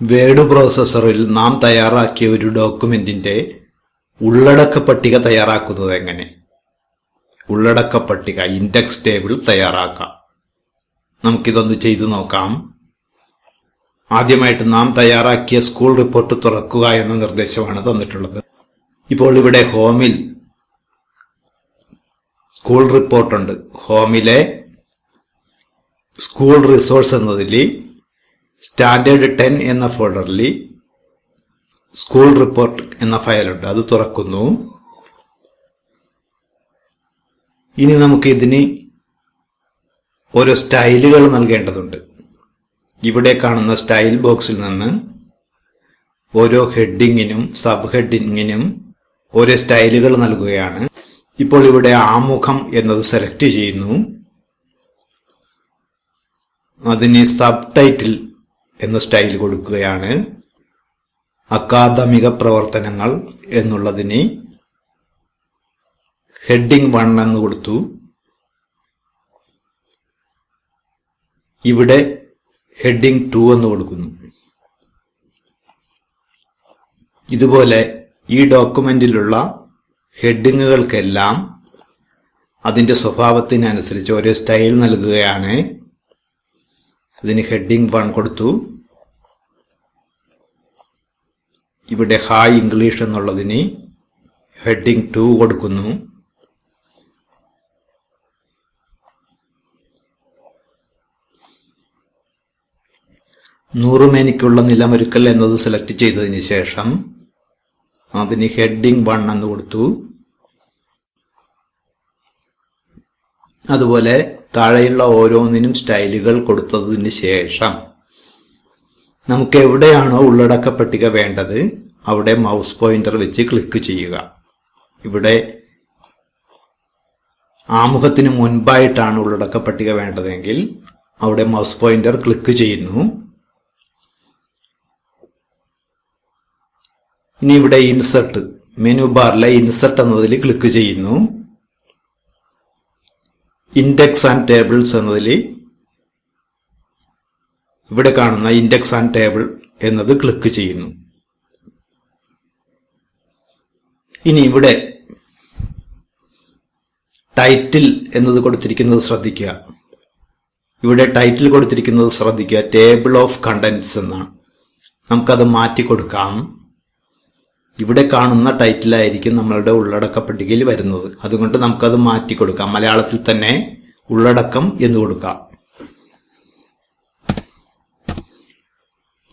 Word പ്രോസസ്സറിൽ നാം തയ്യാറാക്കിയ ഒരു ഡോക്യുമെന്റിന്റെ ഉള്ളടക്ക പട്ടിക തയ്യാറാക്കുന്നത് എങ്ങനെ? ഉള്ളടക്ക പട്ടിക ഇൻഡെക്സ് ടേബിൾ തയ്യാറാക്കാം. നമുക്കിതൊന്ന് ചെയ്തു നോക്കാം. ആദ്യമായിട്ട് നാം തയ്യാറാക്കിയ സ്കൂൾ റിപ്പോർട്ട് തുറക്കുക എന്ന നിർദ്ദേശമാണ് തന്നിട്ടുള്ളത്. ഇപ്പോൾ ഇവിടെ ഹോമിൽ സ്കൂൾ റിപ്പോർട്ടുണ്ട്. ഹോമിലെ സ്കൂൾ റിസോഴ്സ് എന്നതിൽ സ്റ്റാൻഡേർഡ് 10 എന്ന ഫോൾഡറിൽ സ്കൂൾ റിപ്പോർട്ട് എന്ന ഫയലുണ്ട്. അത് തുറക്കുന്നു. ഇനി നമുക്ക് ഇതിന് ഓരോ സ്റ്റൈലുകൾ നൽകേണ്ടതുണ്ട്. ഇവിടെ കാണുന്ന സ്റ്റൈൽ ബോക്സിൽ നിന്ന് ഓരോ ഹെഡിങ്ങിനും സബ് ഹെഡിങ്ങിനും ഓരോ സ്റ്റൈലുകൾ നൽകുകയാണ്. ഇപ്പോൾ ഇവിടെ ആമുഖം എന്നത് സെലക്ട് ചെയ്യുന്നു. അതിന് സബ് ടൈറ്റിൽ എന്ന സ്റ്റൈൽ കൊടുക്കുകയാണ്. അക്കാദമിക പ്രവർത്തനങ്ങൾ എന്നുള്ളതിന് ഹെഡിങ് 1 എന്ന് കൊടുത്തു. ഇവിടെ ഹെഡിങ് 2 എന്ന് കൊടുക്കുന്നു. ഇതുപോലെ ഈ ഡോക്യുമെന്റിലുള്ള ഹെഡിങ്ങുകൾക്കെല്ലാം അതിന്റെ സ്വഭാവത്തിനനുസരിച്ച് ഓരോ സ്റ്റൈൽ നൽകുകയാണ്. അതിന് ഹെഡിങ് 1 കൊടുത്തു. ഇവിടെ ഹായ് ഇംഗ്ലീഷ് എന്നുള്ളതിന് ഹെഡിങ് 2 കൊടുക്കുന്നു. നൂറുമേനിക്കുള്ള നിലമൊരുക്കൽ എന്നത് സെലക്ട് ചെയ്തതിന് ശേഷം അതിന് ഹെഡിങ് 1 എന്ന് കൊടുത്തു. അതുപോലെ താഴെയുള്ള ഓരോന്നിനും സ്റ്റൈലുകൾ കൊടുത്തതിന് ശേഷം നമുക്ക് എവിടെയാണോ ഉള്ളടക്ക പട്ടിക വേണ്ടത് അവിടെ മൗസ് പോയിന്റർ വെച്ച് ക്ലിക്ക് ചെയ്യുക. ഇവിടെ ആമുഖത്തിന് മുൻപായിട്ടാണ് ഉള്ളടക്ക പട്ടിക വേണ്ടതെങ്കിൽ അവിടെ മൗസ് പോയിന്റർ ക്ലിക്ക് ചെയ്യുന്നു. ഇനി ഇവിടെ ഇൻസെർട്ട് മെനു ബാറിലെ ഇൻസെർട്ട് എന്നതിൽ ക്ലിക്ക് ചെയ്യുന്നു. ഇൻഡെക്സ് ആൻഡ് ടേബിൾസ് എന്നതിൽ ഇവിടെ കാണുന്ന ഇൻഡെക്സ് ആൻഡ് ടേബിൾ എന്നത് ക്ലിക്ക് ചെയ്യുന്നു. ഇനി ഇവിടെ ടൈറ്റിൽ എന്നത് കൊടുത്തിരിക്കുന്നത് ശ്രദ്ധിക്കുക. ഇവിടെ ടൈറ്റിൽ കൊടുത്തിരിക്കുന്നത് ശ്രദ്ധിക്കുക. ടേബിൾ ഓഫ് കണ്ടന്റ്സ് എന്നാണ്. നമുക്കത് മാറ്റി കൊടുക്കാം. ഇവിടെ കാണുന്ന ടൈറ്റിലായിരിക്കും നമ്മളുടെ ഉള്ളടക്ക പട്ടികയിൽ വരുന്നത്. അതുകൊണ്ട് നമുക്കത് മാറ്റി കൊടുക്കാം. മലയാളത്തിൽ തന്നെ ഉള്ളടക്കം എന്ന് കൊടുക്കാം.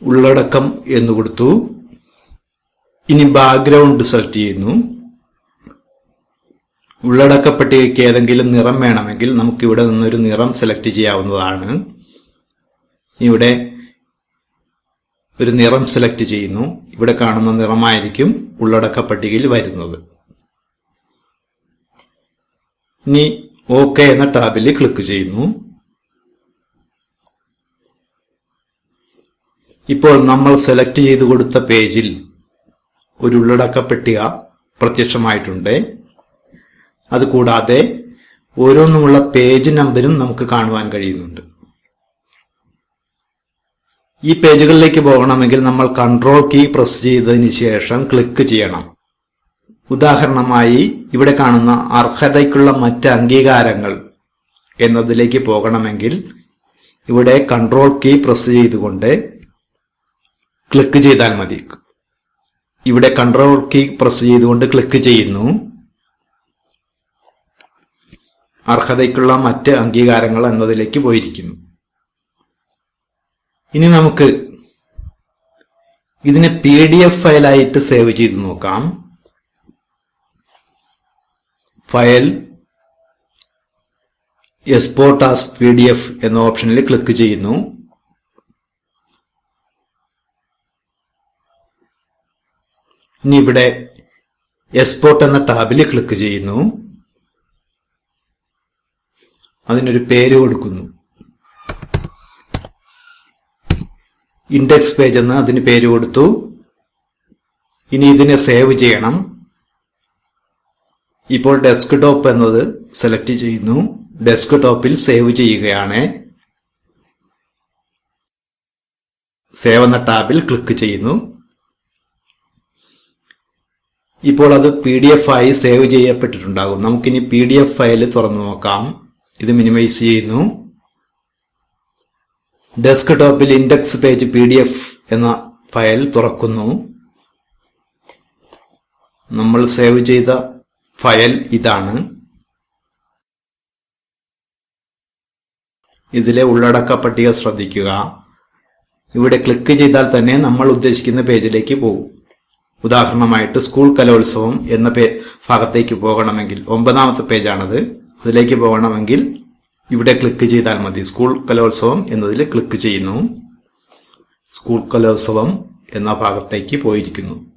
ഉള്ളടക്കം എന്ന് കൊടുത്തു. ഇനി ബാക്ക്ഗ്രൗണ്ട് സെലക്ട് ചെയ്യുന്നു. ഉള്ളടക്ക പട്ടികയ്ക്ക് ഏതെങ്കിലും നിറം വേണമെങ്കിൽ നമുക്ക് ഇവിടെ നിന്നൊരു നിറം സെലക്ട് ചെയ്യാവുന്നതാണ്. ഇവിടെ ഒരു നിറം സെലക്ട് ചെയ്യുന്നു. ഇവിടെ കാണുന്ന നിറമായിരിക്കും ഉള്ളടക്ക പട്ടികയിൽ വരുന്നത്. ഇനി ഓക്കെ എന്ന ടാബിൽ ക്ലിക്ക് ചെയ്യുന്നു. ഇപ്പോൾ നമ്മൾ സെലക്ട് ചെയ്ത് കൊടുത്ത പേജിൽ ഒരു ഉള്ളടക്ക പട്ടിക പ്രത്യക്ഷമായിട്ടുണ്ട്. അതുകൂടാതെ ഓരോന്നുമുള്ള പേജ് നമ്പരും നമുക്ക് കാണുവാൻ കഴിയുന്നുണ്ട്. ഈ പേജുകളിലേക്ക് പോകണമെങ്കിൽ നമ്മൾ കൺട്രോൾ കീ പ്രസ് ചെയ്തതിന് ശേഷം ക്ലിക്ക് ചെയ്യണം. ഉദാഹരണമായി ഇവിടെ കാണുന്ന അർഹതയ്ക്കുള്ള മറ്റ് അംഗീകാരങ്ങൾ എന്നതിലേക്ക് പോകണമെങ്കിൽ ഇവിടെ കൺട്രോൾ കീ പ്രസ് ചെയ്തുകൊണ്ട് ക്ലിക്ക് ചെയ്താൽ മതി. ഇവിടെ കൺട്രോൾ കീ പ്രസ് ചെയ്തുകൊണ്ട് ക്ലിക്ക് ചെയ്യുന്നു. അർഹതയ്ക്കുള്ള മറ്റ് അംഗീകാരങ്ങൾ എന്നതിലേക്ക് പോയിരിക്കുന്നു. ഇനി നമുക്ക് ഇതിനെ PDF ഫയലായിട്ട് സേവ് ചെയ്ത് നോക്കാം. ഫയൽ എക്സ്പോർട്ട് ആസ് PDF എന്ന ഓപ്ഷനിൽ ക്ലിക്ക് ചെയ്യുന്നു. ഇനി ഇവിടെ എക്സ്പോർട്ട് എന്ന ടാബിൽ ക്ലിക്ക് ചെയ്യുന്നു. അതിനൊരു പേര് കൊടുക്കുന്നു. ഇൻഡെക്സ് പേജ് എന്ന് അതിന് പേര് കൊടുത്തു. ഇനി ഇതിനെ സേവ് ചെയ്യണം. ഇപ്പോൾ ഡെസ്ക്ടോപ്പ് എന്നത് സെലക്ട് ചെയ്യുന്നു. ഡെസ്ക്ടോപ്പിൽ സേവ് ചെയ്യുകയാണ്. സേവ് എന്ന ടാബിൽ ക്ലിക്ക് ചെയ്യുന്നു. ഇപ്പോൾ അത് PDF ആയി സേവ് ചെയ്യപ്പെട്ടിട്ടുണ്ടാകും. നമുക്കിനി PDF ഫയൽ തുറന്നു നോക്കാം. ഇത് മിനിമൈസ് ചെയ്യുന്നു. ഡെസ്ക്ടോപ്പിൽ ഇൻഡെക്സ് പേജ് PDF എന്ന ഫയൽ തുറക്കുന്നു. നമ്മൾ സേവ് ചെയ്ത ഫയൽ ഇതാണ്. ഇതിലെ ഉള്ളടക്ക പട്ടിക ശ്രദ്ധിക്കുക. ഇവിടെ ക്ലിക്ക് ചെയ്താൽ തന്നെ നമ്മൾ ഉദ്ദേശിക്കുന്ന പേജിലേക്ക് പോകും. ഉദാഹരണമായിട്ട് സ്കൂൾ കലോത്സവം എന്ന ഭാഗത്തേക്ക് പോകണമെങ്കിൽ 9ാമത്തെ പേജാണത്. അതിലേക്ക് പോകണമെങ്കിൽ ഇവിടെ ക്ലിക്ക് ചെയ്താൽ മതി. സ്കൂൾ കലോത്സവം എന്നതിൽ ക്ലിക്ക് ചെയ്യുന്നു. സ്കൂൾ കലോത്സവം എന്ന ഭാഗത്തേക്ക് പോയിരിക്കുന്നു.